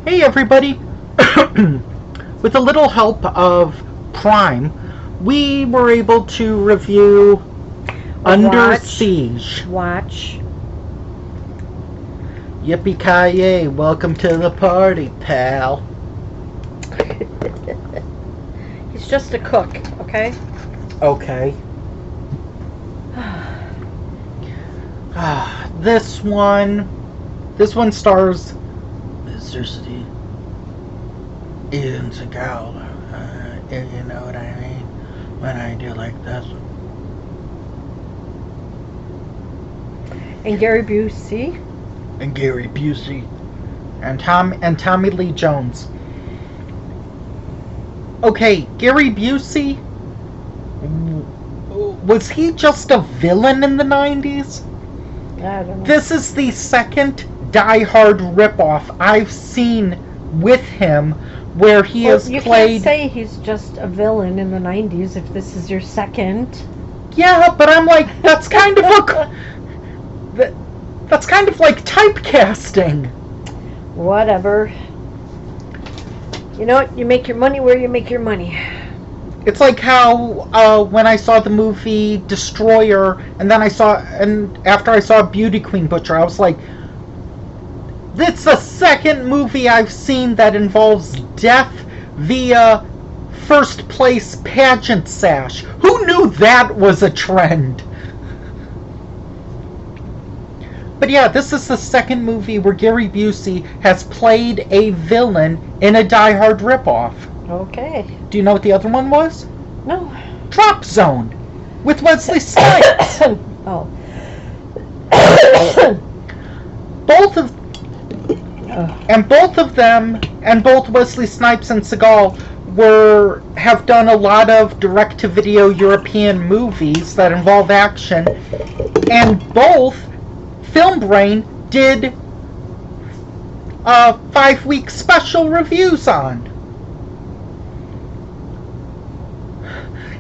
Hey everybody! With a little help of Prime, we were able to review Under Siege. Watch. Yippee-ki-yay, welcome to the party, pal. He's just a cook, okay? Okay. This one stars Mr. Ian Seagal. You know what I mean? When I do like this. And Gary Busey. And Gary Busey. And Tommy Lee Jones. Okay, Gary Busey, was he just a villain in the 90s? I don't know. This is the second Die Hard ripoff I've seen with him where he has you played... can't say he's just a villain in the 90s if this is your second. Yeah, but I'm like, that's kind of that's kind of like typecasting. Whatever. You know what? You make your money where you make your money. It's like how when I saw the movie Destroyer, and after I saw Beauty Queen Butcher, I was like, it's the second movie I've seen that involves death via first place pageant sash. Who knew that was a trend? But yeah, this is the second movie where Gary Busey has played a villain in a Die Hard ripoff. Okay. Do you know what the other one was? No. Drop Zone with Wesley Snipes. Oh. both of them, and both Wesley Snipes and Seagal have done a lot of direct-to-video European movies that involve action, and both Film Brain did 5-week special reviews on.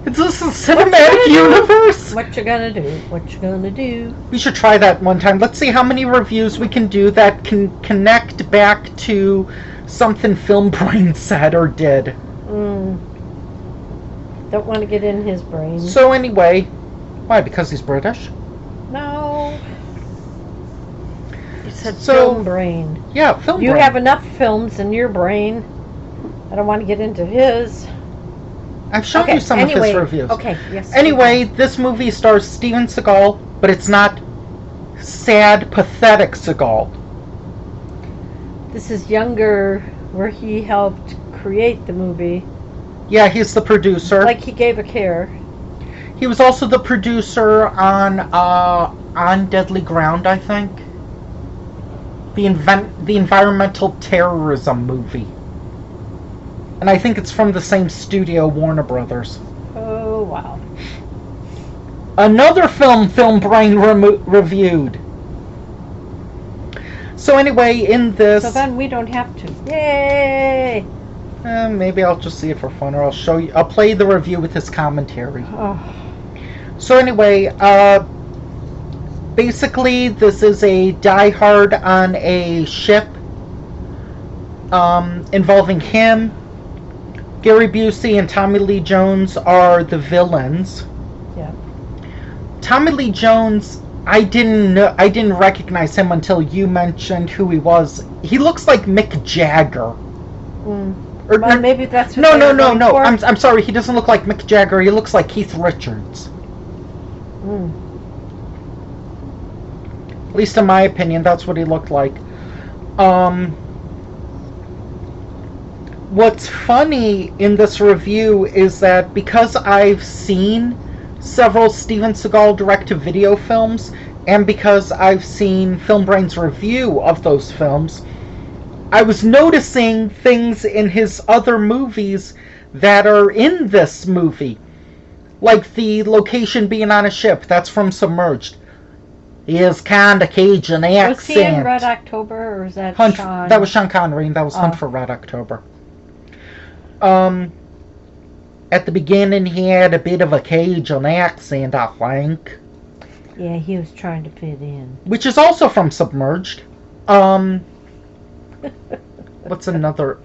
Is this a cinematic universe? What you gonna do? What you gonna do? We should try that one time. Let's see how many reviews we can do that can connect back to something Film Brain said or did. Don't want to get in his brain. So anyway, why? Because he's British? No. You said So- film brain. Yeah, Film You Brain. have enough films in your brain. I don't want to get into his. I've shown you some of his reviews. Okay, yes. Anyway, this movie stars Steven Seagal, but it's not sad, pathetic Seagal. This is younger, where he helped create the movie. Yeah, he's the producer. Like he gave a care. He was also the producer on Deadly Ground, I think. The environmental terrorism movie. And I think it's from the same studio, Warner Brothers. Oh, wow. Another Film Brain reviewed. So anyway, in this... So then we don't have to. Yay! maybe I'll just see it for fun, or I'll play the review with his commentary. Oh. So anyway, basically this is a Die Hard on a ship, involving him. Gary Busey and Tommy Lee Jones are the villains. Yeah. Tommy Lee Jones, I didn't recognize him until you mentioned who he was. He looks like Mick Jagger. Well, maybe that's what No. I'm sorry. He doesn't look like Mick Jagger. He looks like Keith Richards. At least in my opinion, that's what he looked like. What's funny in this review is that because I've seen several Steven Seagal direct-to-video films, and because I've seen Film Brain's review of those films, I was noticing things in his other movies that are in this movie. Like the location being on a ship. That's from Submerged. He has kinda Cajun accent. Was he in Red October, or is that Sean? That was Sean Connery, and that was Hunt for Red October. At the beginning, he had a bit of a Cajun accent, I think. Yeah, he was trying to fit in. Which is also from Submerged. What's another?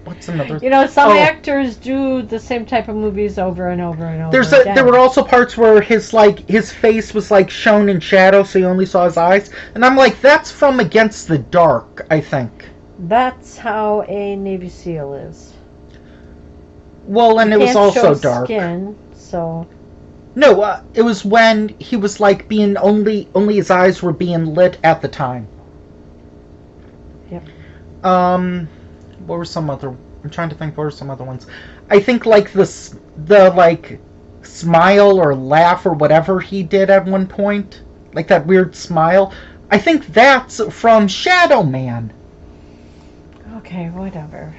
You know, some Oh. actors do the same type of movies over and over and over again. There were also parts where his face was like shown in shadow, so you only saw his eyes, and I'm like, that's from Against the Dark, I think. That's how a Navy SEAL is. Well, and You it was can't also show dark. Skin, so No, it was when he was like being only his eyes were being lit at the time. Yep. What were some other? I'm trying to think. What were some other ones? I think like the like smile or laugh or whatever he did at one point, like that weird smile. I think that's from Shadow Man. okay, whatever.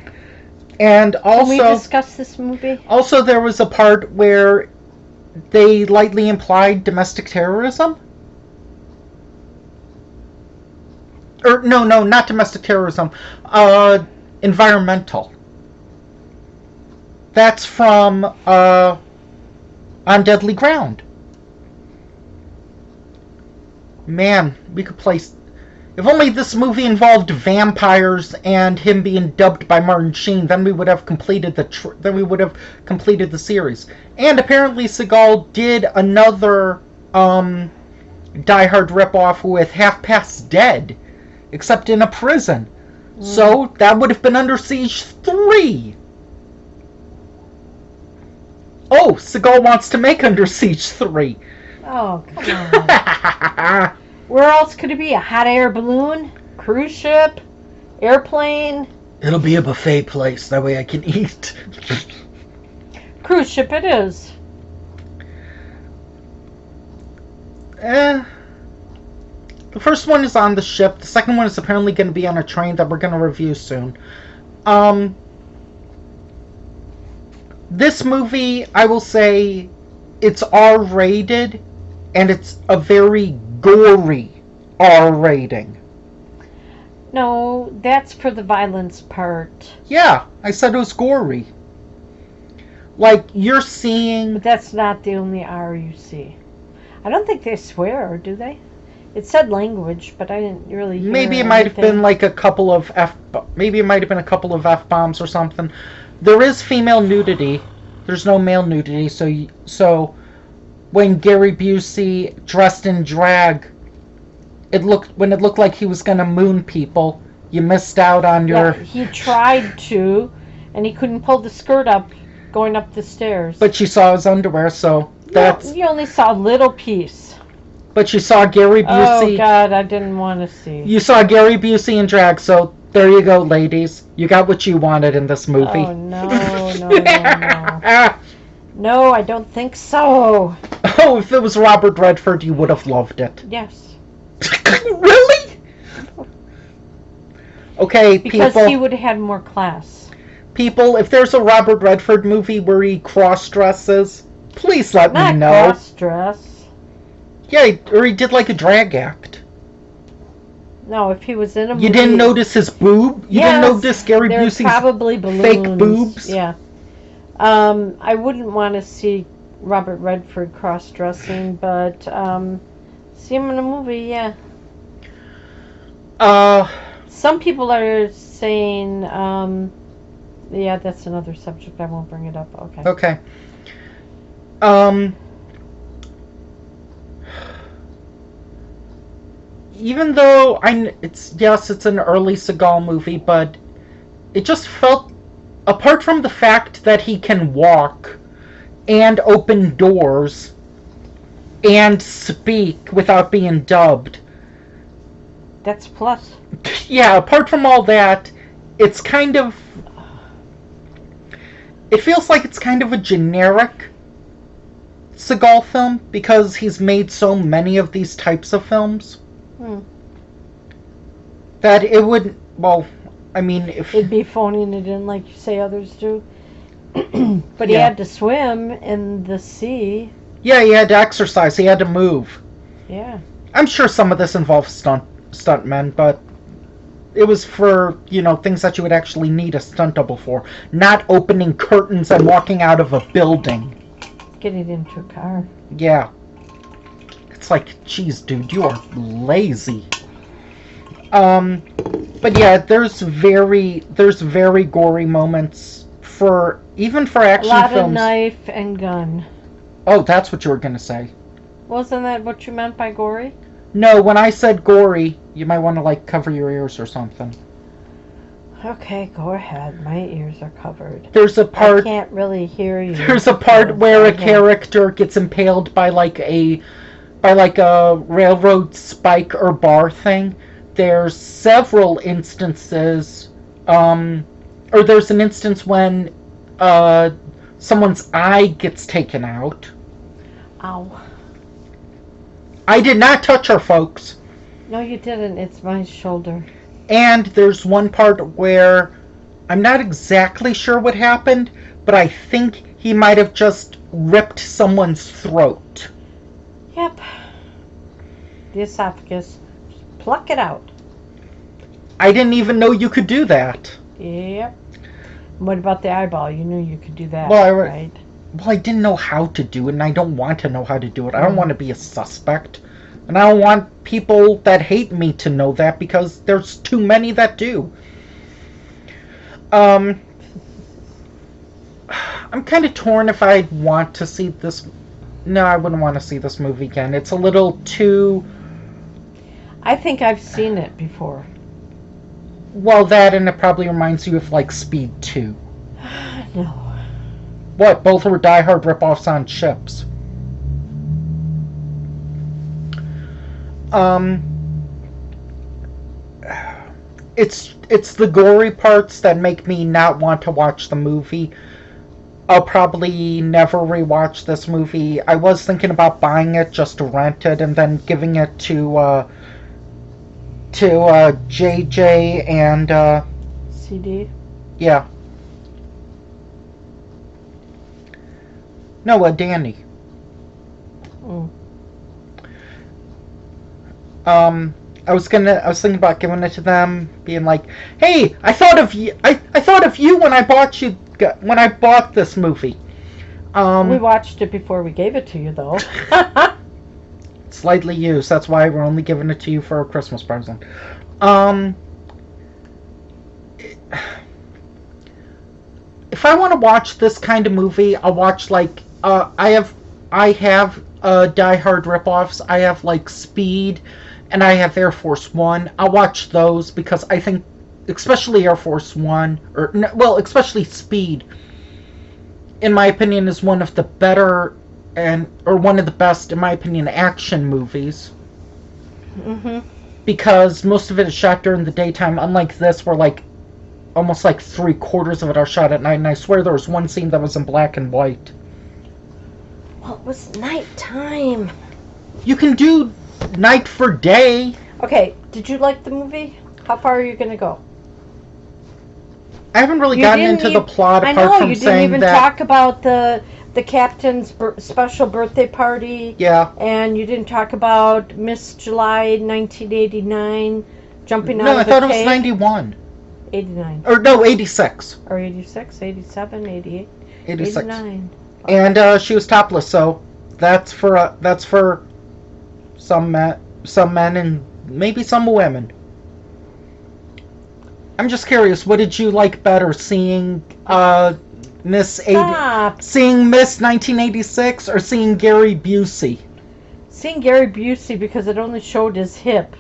And Can we also, discuss this movie? also there was a part where they lightly implied domestic terrorism. Or no, not domestic terrorism. Environmental. That's from On Deadly Ground. Man, we could place. If only this movie involved vampires and him being dubbed by Martin Sheen, then we would have completed the series. And apparently, Seagal did another Die Hard ripoff with Half Past Dead, except in a prison. So that would have been Under Siege 3. Oh, Seagal wants to make Under Siege 3. Oh, come on. Where else could it be? A hot air balloon? Cruise ship? Airplane? It'll be a buffet place, that way I can eat. Cruise ship it is. The first one is on the ship. The second one is apparently going to be on a train that we're going to review soon. This movie, I will say, it's R-rated, and it's a very gory R rating. No, that's for the violence part. Yeah, I said it was gory. Like, you're seeing... But that's not the only R you see. I don't think they swear, do they? It said language, but I didn't really hear Maybe it might have been like a couple of F-bombs or something. There is female nudity. There's no male nudity, so when Gary Busey dressed in drag, it looked like he was gonna moon people. You missed out on your... Yeah, he tried to, and he couldn't pull the skirt up going up the stairs. But she saw his underwear, so that's... No, you only saw a little piece. But you saw Gary Busey... Oh, God, I didn't want to see. You saw Gary Busey in drag, so there you go, ladies. You got what you wanted in this movie. Oh, no. No, I don't think so. Oh, if it was Robert Redford, you would have loved it. Yes. Really? Okay, because people... he would have had more class. People, if there's a Robert Redford movie where he cross-dresses, please let me know. Not cross-dress. Yeah, or he did like a drag act. No, if he was in a movie... You didn't notice his boob? You didn't notice Gary Busey's probably balloons. fake boobs? Yeah. I wouldn't want to see Robert Redford cross-dressing, but see him in a movie, yeah. Some people are saying, yeah, that's another subject. I won't bring it up. Okay. Even though it's an early Seagal movie, but it just felt, apart from the fact that he can walk and open doors and speak without being dubbed. That's plus. Yeah, apart from all that, it's kind of... It feels like it's kind of a generic Seagal film because he's made so many of these types of films. That it would... Well, I mean, if... It'd be phoning it in like you say others do. But he had to swim in the sea. Yeah, he had to exercise. He had to move. Yeah. I'm sure some of this involves stuntmen, but it was for, things that you would actually need a stunt double for. Not opening curtains and walking out of a building. Getting into a car. Yeah. It's like, geez, dude, you are lazy. Um, but yeah, there's very gory moments even for A action lot of films. knife and gun. Oh, that's what you were gonna say. Wasn't that what you meant by gory? No, when I said gory, you might want to like cover your ears or something. Okay, go ahead. My ears are covered. There's a I part. can't really hear you. There's a part where a because I have- character gets impaled by like a railroad spike or bar thing. There's several instances, or there's an instance when someone's eye gets taken out. Ow. I did not touch her, folks. No, you didn't. It's my shoulder. And there's one part where I'm not exactly sure what happened, but I think he might have just ripped someone's throat. Yep. The esophagus. Just pluck it out. I didn't even know you could do that. Yep. What about the eyeball? You knew you could do that, Well, right? Well, I didn't know how to do it, and I don't want to know how to do it. I don't want to be a suspect. And I don't want people that hate me to know that, because there's too many that do. I'm kind of torn if I'd want to see this. No, I wouldn't want to see this movie again. It's a little too... I think I've seen it before. Well, that, and it probably reminds you of, like, Speed 2. No. What? Both were Die Hard ripoffs on ships. It's the gory parts that make me not want to watch the movie. I'll probably never rewatch this movie. I was thinking about buying it just to rent it and then giving it to JJ and CD? yeah. No, Danny. Mm. I was thinking about giving it to them, being like, "Hey, I thought of you. I thought of you when I bought this movie." We watched it before we gave it to you, though. Slightly used. That's why we're only giving it to you for a Christmas present. If I want to watch this kind of movie, I'll watch like I have Die Hard ripoffs. I have like Speed, and I have Air Force One. I'll watch those because I think, especially Air Force One, especially Speed, in my opinion, is one of the better or one of the best, in my opinion, action movies. Mm-hmm. Because most of it is shot during the daytime, unlike this, where like almost like 3/4 of it are shot at night. And I swear there was one scene that was in black and white. Well, it was nighttime. You can do night for day. Okay, did you like the movie? How far are you going to go? I haven't really gotten into the plot I apart know, from you didn't saying even that. talk about the captain's special birthday party. Yeah. And you didn't talk about Miss July 1989 jumping out No, of I the thought it was cake. 91. 89. Or no, 86. Or 86, 87, 88, 86. 89. And she was topless, so that's for some men and maybe some women. I'm just curious, what did you like better, seeing Miss 1986 or seeing Gary Busey? Seeing Gary Busey because it only showed his hip.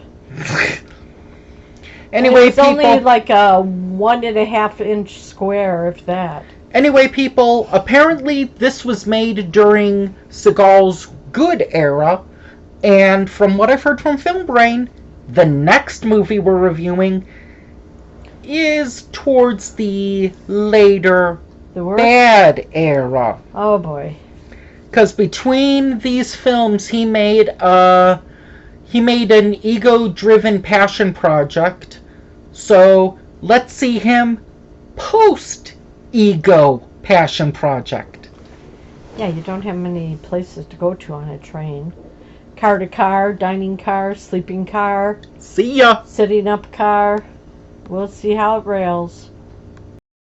Anyway, it's people. only like a 1.5 inch square, if that. Anyway, people. Apparently, this was made during Seagal's good era, and from what I've heard from Film Brain, the next movie we're reviewing is towards the later bad era. Oh boy. Because between these films, he made an ego-driven passion project. So let's see him post-ego passion project. Yeah, you don't have many places to go to on a train. Car to car, dining car, sleeping car. See ya. Sitting up car. We'll see how it rails.